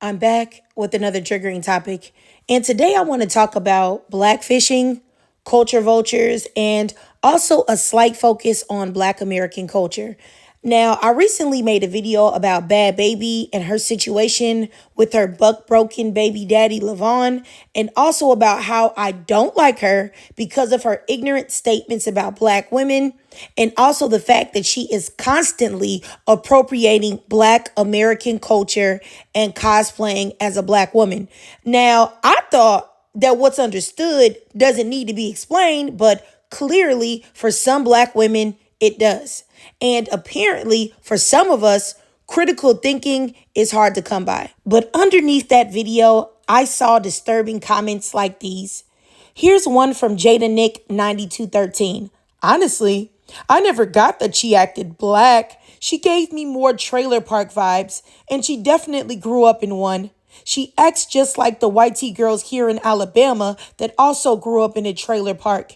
I'm back with another triggering topic. And today I want to talk about blackfishing, culture vultures, and also a slight focus on Black American culture. Now, I recently made a video about Bad Baby and her situation with her buck broken baby daddy, Levon, and also about how I don't like her because of her ignorant statements about Black women, and also the fact that she is constantly appropriating Black American culture and cosplaying as a Black woman. Now, I thought that what's understood doesn't need to be explained, but clearly for some Black women, it does. And apparently, for some of us, critical thinking is hard to come by. But underneath that video, I saw disturbing comments like these. Here's one from Jada Nick 9213. Honestly, I never got that she acted Black. She gave me more trailer park vibes, and she definitely grew up in one. She acts just like the white tea girls here in Alabama that also grew up in a trailer park.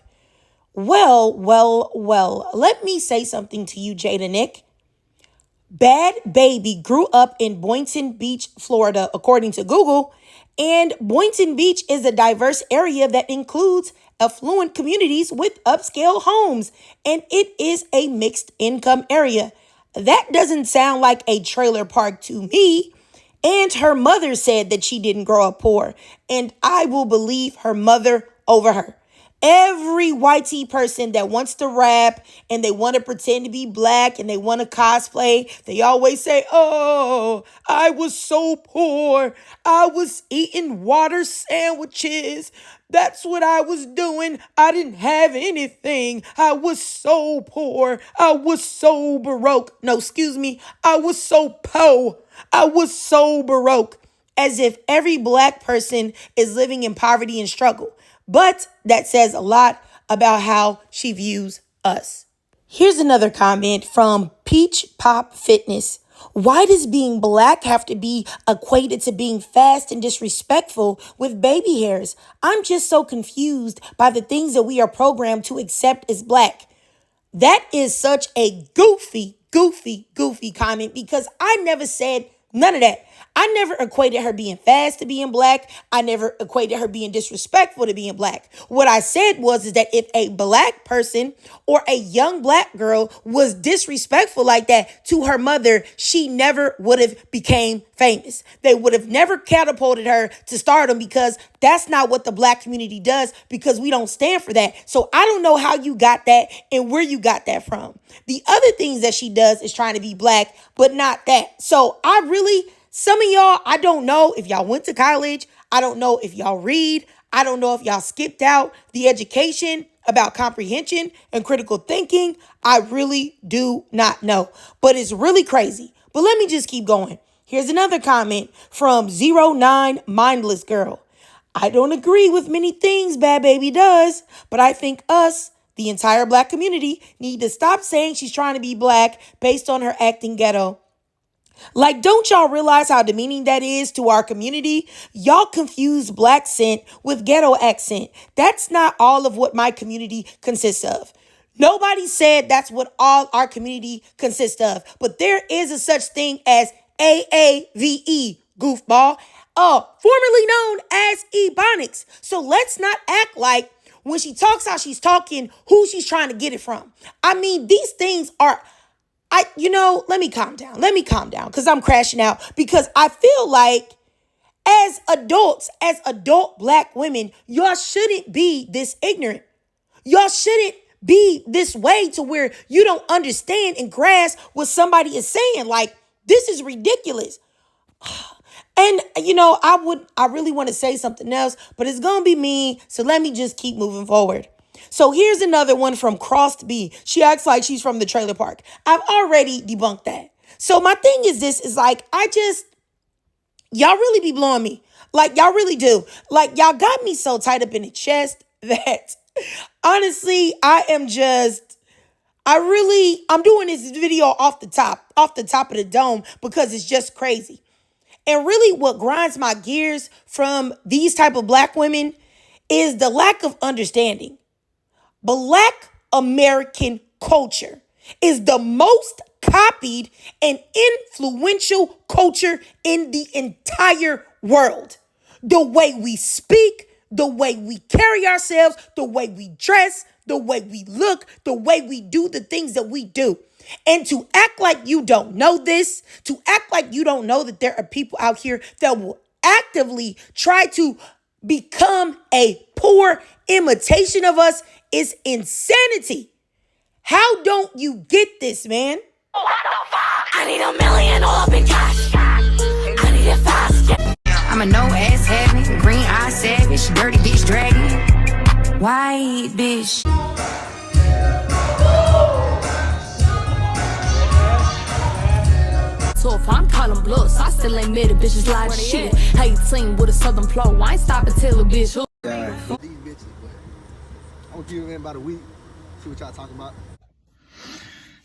Well, let me say something to you, Jada Nick. Bad Baby grew up in Boynton Beach, Florida, according to Google. And Boynton Beach is a diverse area that includes affluent communities with upscale homes. And it is a mixed income area. That doesn't sound like a trailer park to me. And her mother said that she didn't grow up poor. And I will believe her mother over her. Every white tea person that wants to rap and they want to pretend to be Black and they want to cosplay, they always say, oh, I was so poor. I was eating water sandwiches. That's what I was doing. I didn't have anything. I was so poor. I was so baroque. No, excuse me. I was so po. I was so baroque. As if every Black person is living in poverty and struggle. But that says a lot about how she views us. Here's another comment from Peach Pop Fitness. Why does being Black have to be equated to being fast and disrespectful with baby hairs? I'm just so confused by the things that we are programmed to accept as Black. That is such a goofy comment because I never said none of that. I never equated her being fast to being Black. I never equated her being disrespectful to being Black. What I said is that if a Black person or a young Black girl was disrespectful like that to her mother, she never would have became famous. They would have never catapulted her to stardom because that's not what the Black community does because we don't stand for that. So I don't know how you got that and where you got that from. The other things that she does is trying to be Black, but not that. So some of y'all, I don't know if y'all went to college. I don't know if y'all read. I don't know if y'all skipped out the education about comprehension and critical thinking. I really do not know. But it's really crazy. But let me just keep going. Here's another comment from 09 Mindless Girl. I don't agree with many things Bad Baby does, but I think us, the entire Black community, need to stop saying she's trying to be Black based on her acting ghetto. Like, don't y'all realize how demeaning that is to our community? Y'all confuse Black scent with ghetto accent. That's not all of what my community consists of. Nobody said that's what all our community consists of. But there is a such thing as AAVE, goofball, formerly known as Ebonics. So let's not act like when she talks how she's talking, who she's trying to get it from. I mean, these things are... let me calm down. Because I'm crashing out. Because I feel like as adults, as adult Black women, y'all shouldn't be this ignorant. Y'all shouldn't be this way to where you don't understand and grasp what somebody is saying. Like, this is ridiculous. And, I really want to say something else, but it's going to be mean. So let me just keep moving forward. So here's another one from Crossed B. She acts like she's from the trailer park. I've already debunked that. So my thing is y'all really be blowing me. Like, y'all really do. Like, y'all got me so tight up in the chest that honestly, I'm doing this video off the top of the dome because it's just crazy. And really what grinds my gears from these type of Black women is the lack of understanding. Black American culture is the most copied and influential culture in the entire world. The way we speak, the way we carry ourselves, the way we dress, the way we look, the way we do the things that we do. And to act like you don't know this, to act like you don't know that there are people out here that will actively try to become a poor imitation of us is insanity. How don't you get this, man? I need $1 million all up in cash. I need it fast. I'm a no-ass having, green eye savage, dirty bitch dragon, white bitch. So if I'm calling bluffs, I still ain't made a bitches like shit. 18 with a southern flow, I ain't stopping till a bitch. These bitches, but I'm gonna give it in about a week. See what y'all talking about.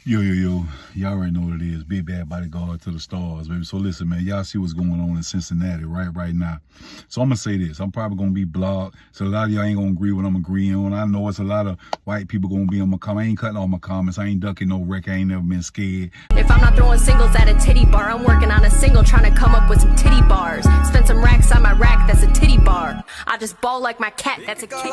Yo, y'all already know what it is. Big Bad Bodyguard to the stars, baby. So listen, man, y'all see what's going on in Cincinnati right now. So I'm gonna say this. I'm probably gonna be blocked. So a lot of y'all ain't gonna agree with what I'm agreeing on. I know it's a lot of white people gonna be on my comments. I ain't cutting all my comments. I ain't ducking no wreck. I ain't never been scared. If I'm not throwing singles at a titty bar, I'm working on a single trying to come up with some titty bars. Spend some racks on my rack, that's a titty bar. I just ball like my cat, that's a kitty.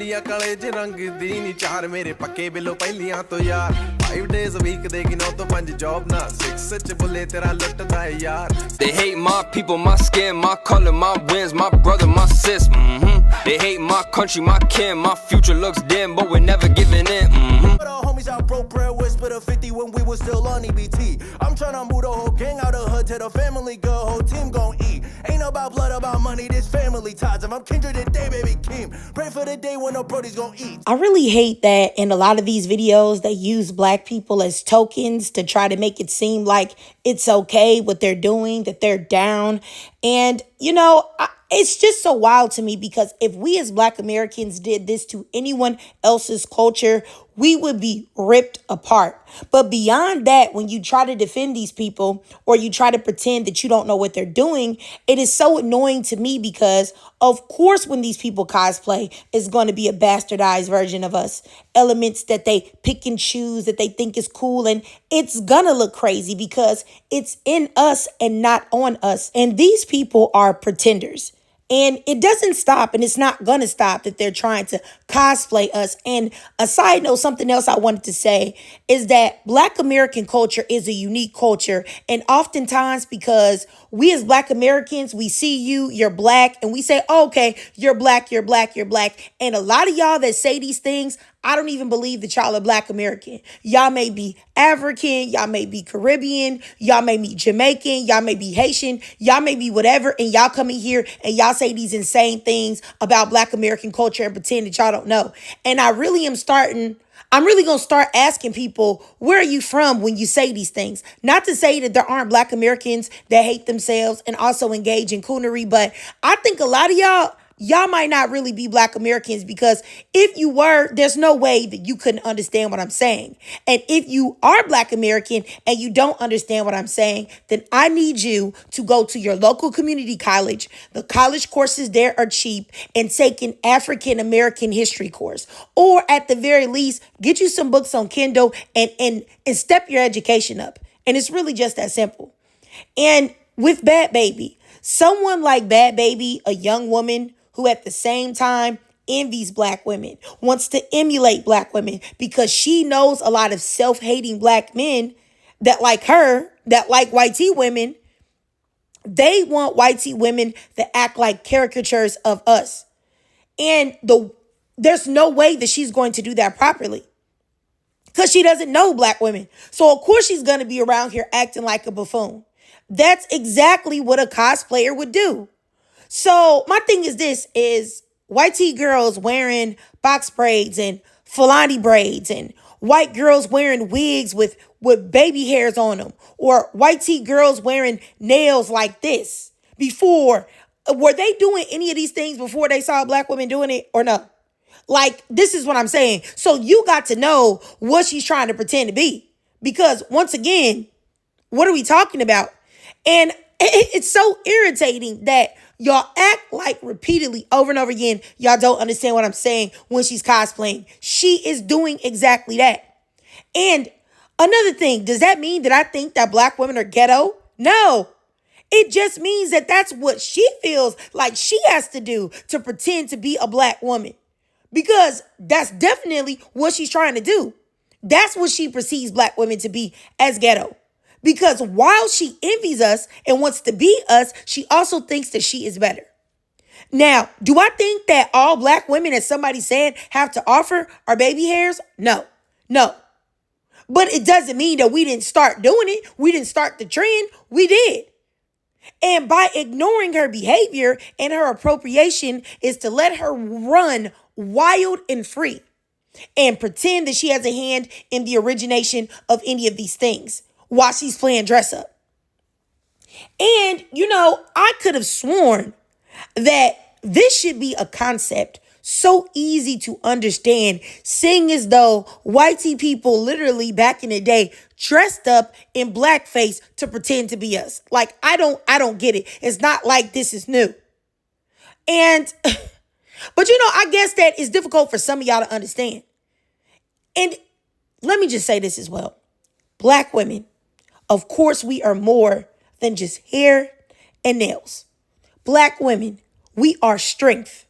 काले ज रंग दी नी चार मेरे पक्के below पहलियां तो यार 5 days a week देगी 9 to 5 job ना 6 च बोले तेरा लुटदा है यार. They hate my people, my skin, my color, my wins, my brother, my sis. They hate my country, my kin, my future looks dim, but we're never giving in. But our homies out broke bread, whispered a 50 when we was still on EBT. I'm tryna move the whole gang out of hood to the family, good whole team gon' eat. Ain't about blood, about money, this family ties. If I'm kindred today, baby Keem, pray for the day when the brody's gon' eat. I really hate that in a lot of these videos, they use black people as tokens to try to make it seem like it's okay what they're doing, that they're down. And, you know, it's just so wild to me because if we as Black Americans did this to anyone else's culture, we would be ripped apart. But beyond that, when you try to defend these people or you try to pretend that you don't know what they're doing, it is so annoying to me because, of course, when these people cosplay, it's going to be a bastardized version of us. Elements that they pick and choose that they think is cool. And it's going to look crazy because it's in us and not on us. And these people are pretenders. And it doesn't stop, and it's not going to stop that they're trying to cosplay us. And a side note, something else I wanted to say is that Black American culture is a unique culture. And oftentimes because we as Black Americans, we see you, you're Black, and we say, oh, okay, you're Black, you're Black, you're Black. And a lot of y'all that say these things, I don't even believe that y'all are Black American. Y'all may be African, y'all may be Caribbean, y'all may be Jamaican, y'all may be Haitian, y'all may be whatever, and y'all come in here and y'all say these insane things about Black American culture and pretend that y'all don't know. And I'm really going to start asking people, where are you from when you say these things? Not to say that there aren't Black Americans that hate themselves and also engage in coonery, but I think a lot of y'all might not really be Black Americans because if you were, there's no way that you couldn't understand what I'm saying. And if you are Black American and you don't understand what I'm saying, then I need you to go to your local community college. The college courses there are cheap, and take an African American history course. Or at the very least, get you some books on Kindle and step your education up. And it's really just that simple. And with Bhad Bhabie, someone like Bhad Bhabie, a young woman who at the same time envies Black women, wants to emulate Black women because she knows a lot of self-hating Black men that like her, that like white tea women. They want white tea women that act like caricatures of us. And there's no way that she's going to do that properly because she doesn't know Black women. So of course she's going to be around here acting like a buffoon. That's exactly what a cosplayer would do. So my thing is this, is white tea girls wearing box braids and Fulani braids and white girls wearing wigs with baby hairs on them, or white tea girls wearing nails like this. Were they doing any of these things before they saw Black women doing it or no? Like, this is what I'm saying. So you got to know what she's trying to pretend to be, because once again, what are we talking about? And It's so irritating that y'all act like repeatedly over and over again, y'all don't understand what I'm saying when she's cosplaying. She is doing exactly that. And another thing, does that mean that I think that black women are ghetto? No. It just means that that's what she feels like she has to do to pretend to be a black woman. Because that's definitely what she's trying to do. That's what she perceives black women to be, as ghetto. Because while she envies us and wants to be us, she also thinks that she is better. Now, do I think that all black women, as somebody said, have to offer are baby hairs? No. But it doesn't mean that we didn't start doing it. We didn't start the trend. We did. And by ignoring her behavior and her appropriation is to let her run wild and free and pretend that she has a hand in the origination of any of these things while she's playing dress up. And, I could have sworn that this should be a concept so easy to understand, seeing as though whitey people literally back in the day dressed up in blackface to pretend to be us. Like, I don't get it. It's not like this is new. And, but I guess that is difficult for some of y'all to understand. And let me just say this as well. Black women, of course, we are more than just hair and nails. Black women, we are strength.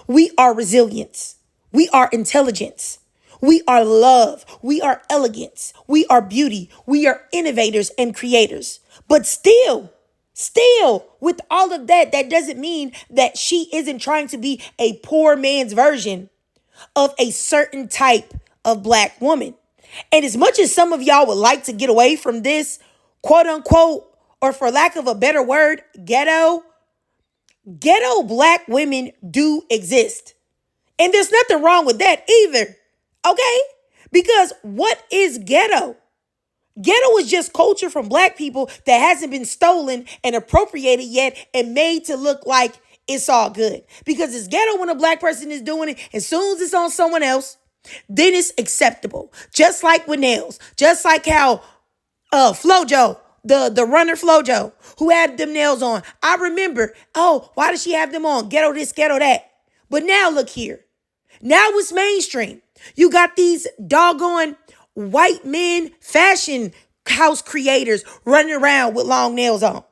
We are resilience. We are intelligence. We are love. We are elegance. We are beauty. We are innovators and creators. But still, with all of that, that doesn't mean that she isn't trying to be a poor man's version of a certain type of black woman. And as much as some of y'all would like to get away from this, quote unquote, or for lack of a better word, ghetto black women do exist. And there's nothing wrong with that either. Okay? Because what is ghetto? Ghetto is just culture from black people that hasn't been stolen and appropriated yet and made to look like it's all good. Because it's ghetto when a black person is doing it. As soon as it's on someone else, then it's acceptable. Just like with nails. Just like how Flojo, the runner Flojo, who had them nails on. I remember, why does she have them on? Ghetto this, ghetto that. But now look here. Now it's mainstream. You got these doggone white men fashion house creators running around with long nails on.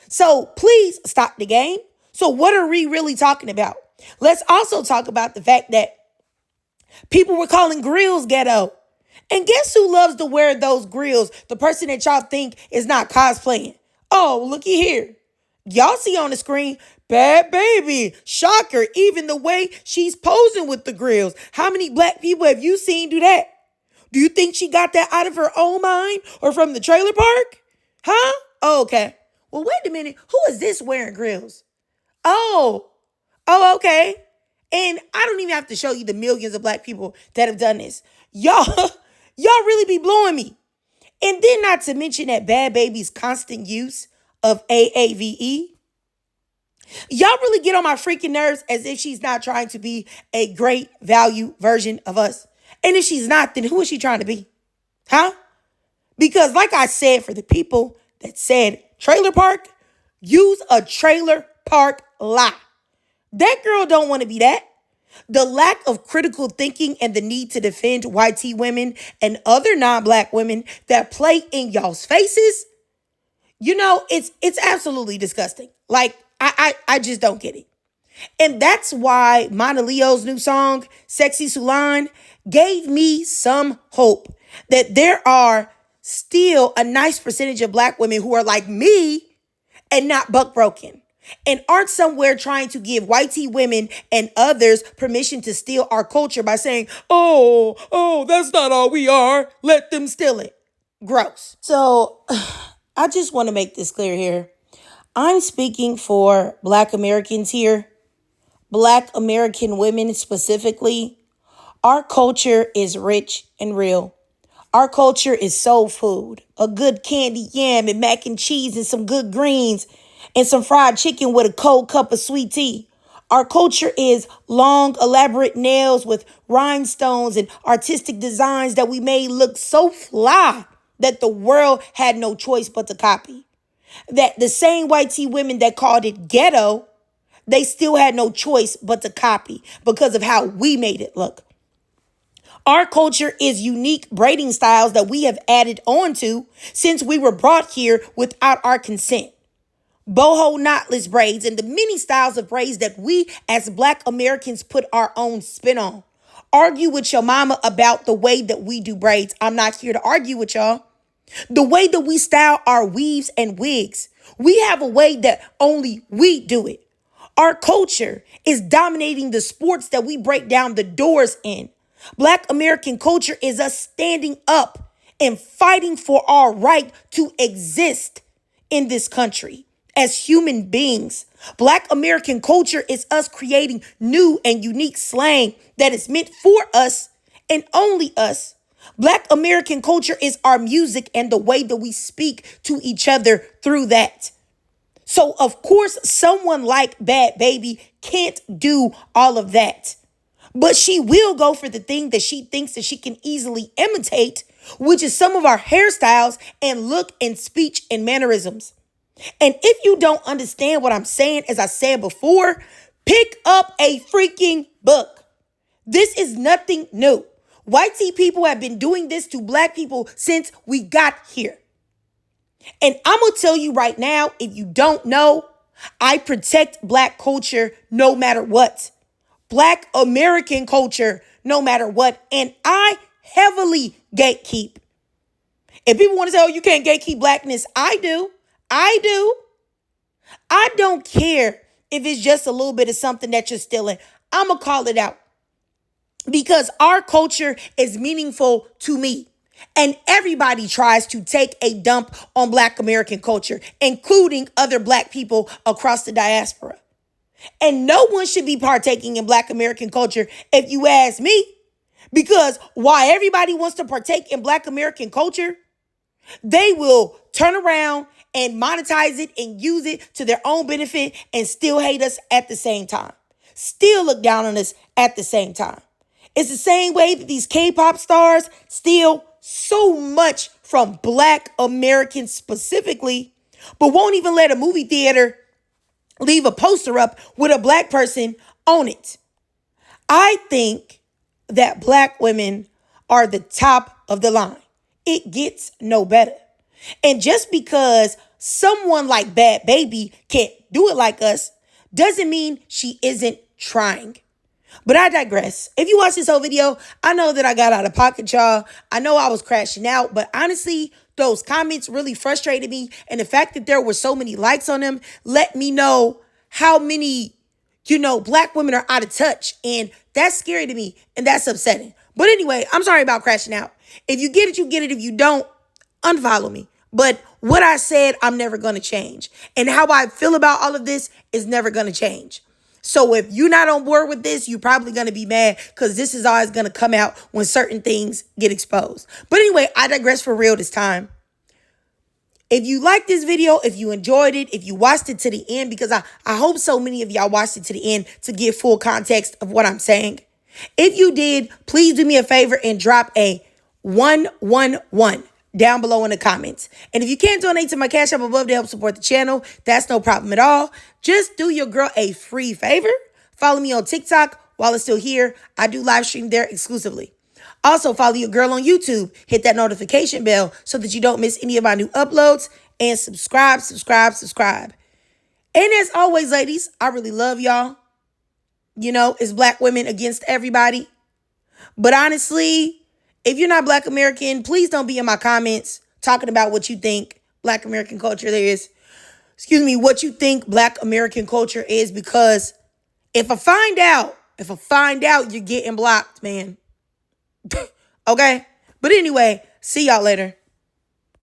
So please stop the game. So what are we really talking about? Let's also talk about the fact that people were calling grills ghetto. And guess who loves to wear those grills? The person that y'all think is not cosplaying. Oh, looky here. Y'all see on the screen, Bhad Bhabie. Shocker, even the way she's posing with the grills. How many black people have you seen do that? Do you think she got that out of her own mind or from the trailer park? Huh? Oh, okay. Well, wait a minute. Who is this wearing grills? Oh, okay. And I don't even have to show you the millions of black people that have done this. Y'all really be blowing me. And then not to mention that Bhad Bhabie's constant use of AAVE. Y'all really get on my freaking nerves as if she's not trying to be a great value version of us. And if she's not, then who is she trying to be? Huh? Because like I said, for the people that said trailer park, use a trailer park lie. That girl don't want to be that. The lack of critical thinking and the need to defend YT women and other non-black women that play in y'all's faces, it's absolutely disgusting. Like, I just don't get it. And that's why Mana Leo's new song, Sexy Sulan, gave me some hope that there are still a nice percentage of black women who are like me and not buck broken and aren't somewhere trying to give YT women and others permission to steal our culture by saying, oh, that's not all we are. Let them steal it. Gross. So I just want to make this clear here. I'm speaking for Black Americans here. Black American women specifically. Our culture is rich and real. Our culture is soul food. A good candy yam and mac and cheese and some good greens and some fried chicken with a cold cup of sweet tea. Our culture is long, elaborate nails with rhinestones and artistic designs that we made look so fly that the world had no choice but to copy. that the same white tea women that called it ghetto, they still had no choice but to copy because of how we made it look. Our culture is unique braiding styles that we have added on to since we were brought here without our consent. Boho knotless braids and the many styles of braids that we as Black Americans put our own spin on. Argue with your mama about the way that we do braids. I'm not here to argue with y'all. The way that we style our weaves and wigs. We have a way that only we do it. Our culture is dominating the sports that we break down the doors in. Black American culture is us standing up and fighting for our right to exist in this country as human beings. Black American culture is us creating new and unique slang that is meant for us and only us. Black American culture is our music and the way that we speak to each other through that. So, of course, someone like Bhad Bhabie can't do all of that. But she will go for the thing that she thinks that she can easily imitate, which is some of our hairstyles and look and speech and mannerisms. And if you don't understand what I'm saying, as I said before, pick up a freaking book. This is nothing new. White tea people have been doing this to Black people since we got here. And I'm going to tell you right now, if you don't know, I protect Black culture no matter what. Black American culture, no matter what. And I heavily gatekeep. If people want to say, oh, you can't gatekeep Blackness, I do. I don't care if it's just a little bit of something that you're stealing. I'm going to call it out. Because our culture is meaningful to me. And everybody tries to take a dump on Black American culture, including other Black people across the diaspora. And no one should be partaking in Black American culture, if you ask me, because while everybody wants to partake in Black American culture, they will turn around and monetize it and use it to their own benefit and still hate us at the same time. Still look down on us at the same time. It's the same way that these K-pop stars steal so much from Black Americans specifically, but won't even let a movie theater leave a poster up with a Black person on it. I think that Black women are the top of the line. It gets no better. And just because someone like Bhad Bhabie can't do it like us doesn't mean she isn't trying. But I digress. If you watch this whole video, I know that I got out of pocket, y'all. I know I was crashing out, but honestly, those comments really frustrated me. And the fact that there were so many likes on them let me know how many, Black women are out of touch. And that's scary to me. And that's upsetting. But anyway, I'm sorry about crashing out. If you get it, you get it. If you don't, unfollow me. But what I said, I'm never going to change. And how I feel about all of this is never going to change. So if you're not on board with this, you're probably going to be mad because this is always going to come out when certain things get exposed. But anyway, I digress for real this time. If you liked this video, if you enjoyed it, if you watched it to the end, because I hope so many of y'all watched it to the end to get full context of what I'm saying. If you did, please do me a favor and drop a 111 down below in the comments. And if you can't donate to my Cash App above to help support the channel, that's no problem at all. Just do your girl a free favor. Follow me on TikTok while it's still here. I do live stream there exclusively. Also, follow your girl on YouTube. Hit that notification bell so that you don't miss any of my new uploads. And subscribe. And as always, ladies, I really love y'all. It's Black women against everybody. But honestly, if you're not Black American, please don't be in my comments talking about what you think Black American culture is. What you think Black American culture is, because if I find out, you're getting blocked, man. Okay? But anyway, see y'all later.